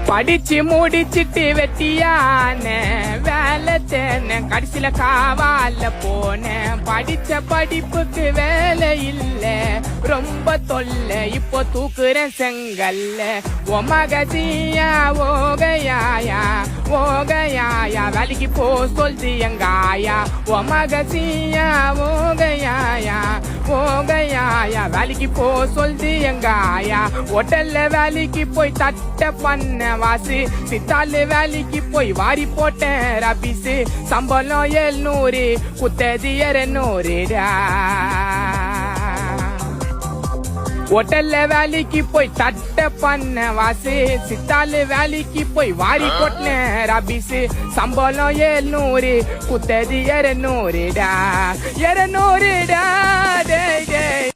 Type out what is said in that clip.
படிச்சு முடிச்சிட்டு வெட்டியான வேலை தேன கடைசியில காவால போனேன். படிச்ச படிப்புக்கு வேலை இல்ல, ரொம்ப தொல்லை, இப்போ தூக்குறேன் செங்கல்ல. ஓ மகசியா ஓகையாயா ஓகையாயா வேலைக்கு போ சொல்து எங்காயா. ஓ மகசியா ஓகையாயா ஓகையாயா வேலைக்கு போ சொல்து எங்காயா. ஹோட்டல்ல வேலைக்கு போய் தட்ட பண்ண வாசு, சித்தாலு வேலைக்கு போய் வாரி போட்டேன் ரபிசு. சம்பளம் 700 குத்தது 200. ஹோட்டல்ல வேலைக்கு போய் தட்ட பண்ண வாசு, சித்தாலு வேலைக்கு போய் வாரி கொட்டின ரபிசு. சம்பளம் 700 குத்தது 200. 200 டேய் டேய்.